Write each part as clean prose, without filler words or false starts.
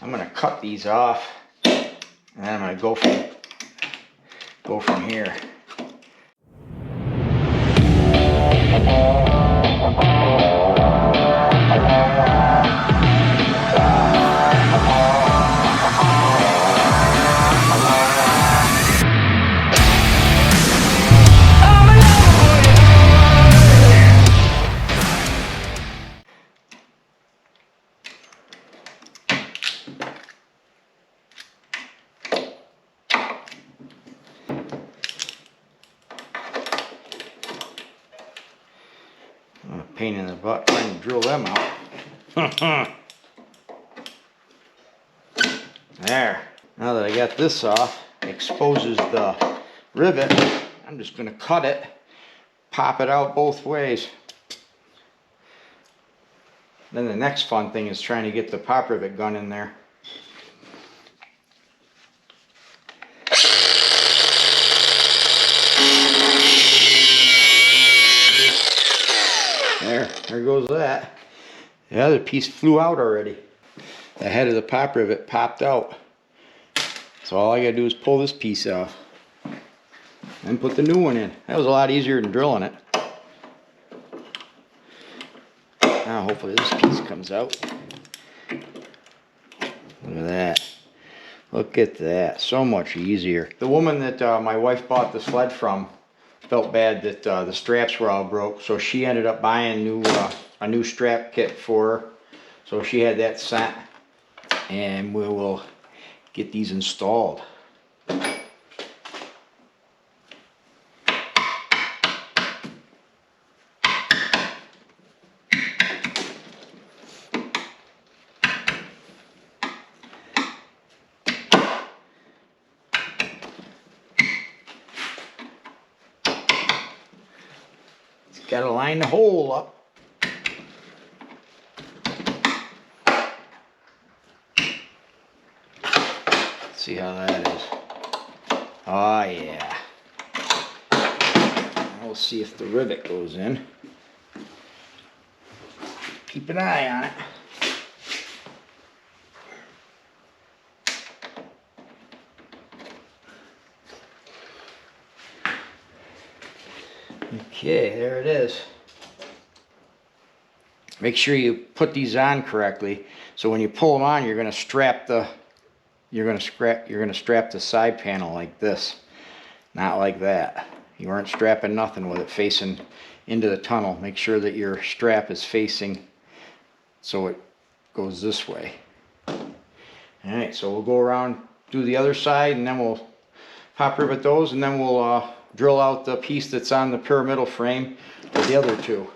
I'm gonna cut these off, and then I'm gonna go from here. Pain in the butt trying to drill them out. There. Now that I got this off, it exposes the rivet. I'm just going to cut it, pop it out both ways. Then the next fun thing is trying to get the pop rivet gun in there. There goes that. The other piece flew out already. The head of the pop rivet popped out. So all I gotta do is pull this piece off and put the new one in. That was a lot easier than drilling it. Now hopefully this piece comes out. Look at that. Look at that. So much easier. The woman that my wife bought the sled from felt bad that the straps were all broke, so she ended up buying a new strap kit for her. So she had that sent, and we will get these installed. Got to line the hole up. Let's see how that is. Oh yeah. We'll see if the rivet goes in. Keep an eye on it. Okay, there it is. Make sure you put these on correctly. So when you pull them on, you're going to strap the side panel like this, not like that. You aren't strapping nothing with it facing into the tunnel. Make sure that your strap is facing so it goes this way. All right, so we'll go around, do the other side, and then we'll pop rivet those, and then we'll drill out the piece that's on the pyramidal frame for the other two.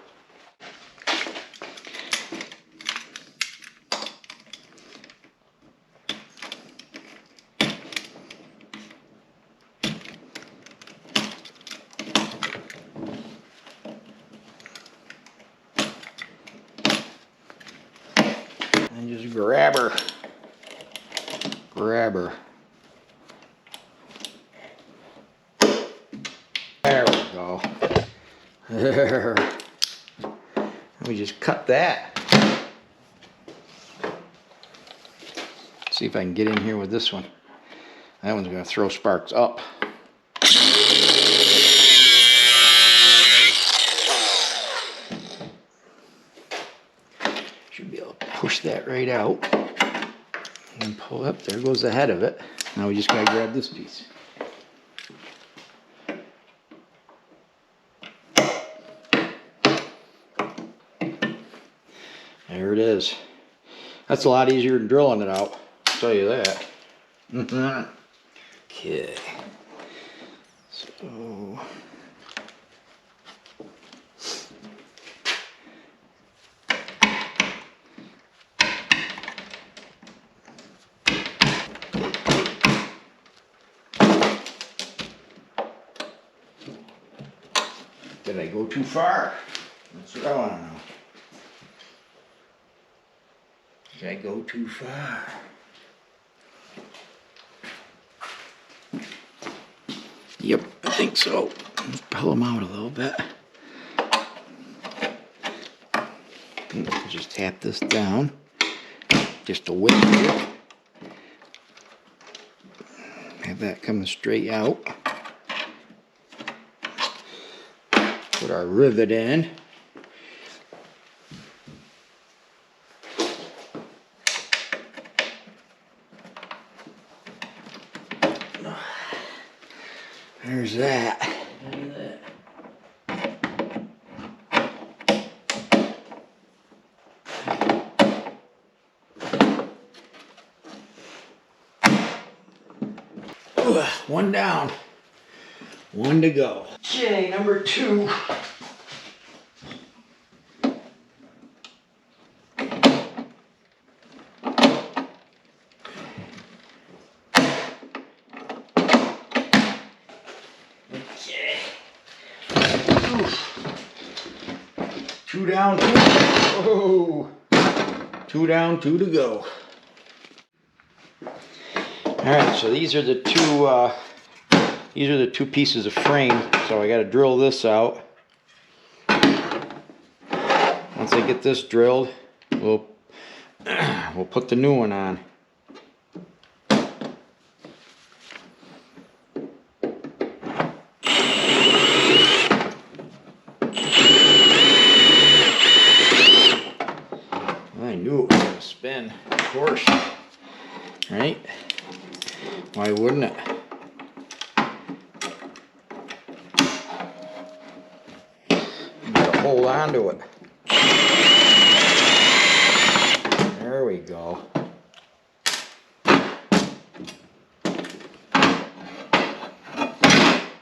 And just grab her. Grab her. There we go. There. Let me just cut that. See if I can get in here with this one. That one's going to throw sparks up. Should be able to push that right out and pull up. There goes the head of it. Now we just got to grab this piece. There it is. That's a lot easier than drilling it out, I'll tell you that. Okay. So did I go too far? That's what I want to know. Did I go too far? Yep, I think so. Let's pull them out a little bit. Just tap this down just a whip here. that coming straight out. Put our rivet in. There's that. One down, one to go. Okay, number 2. Okay. Oof. 2 down, 2. Oh, 2 down, 2 to go. All right, so these are the two pieces of frame. So I got to drill this out. Once I get this drilled, we'll put the new one on. I knew it was going to spin, of course. Right? Why wouldn't it? You gotta hold on to it. There we go.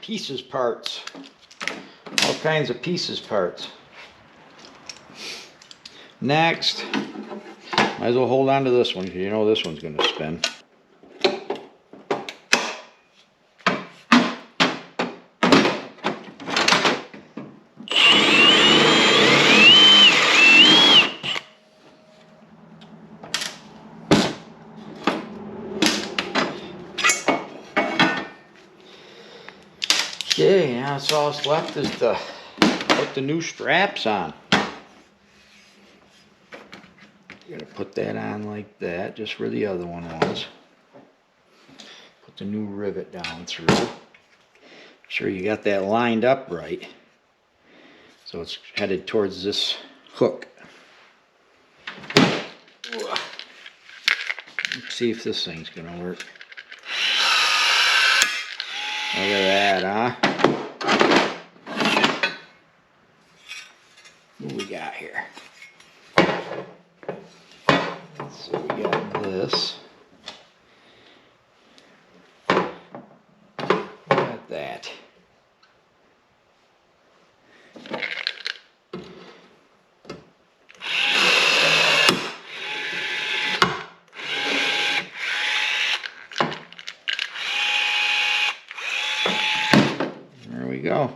Pieces parts. All kinds of pieces parts. Next, might as well hold on to this one because you know this one's going to spin. Okay, now that's all that's left is to put the new straps on. You're gonna put that on like that, just where the other one was. Put the new rivet down through. Make sure you got that lined up right, so it's headed towards this hook. Let's see if this thing's gonna work. Look at that, huh? What do we got here? So we got this. Got that. There we go.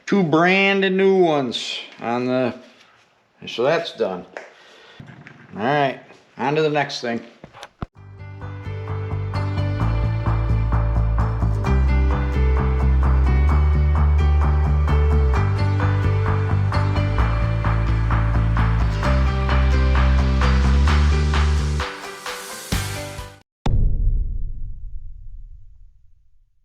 2 brand new ones on the, so that's done. All right, on to the next thing.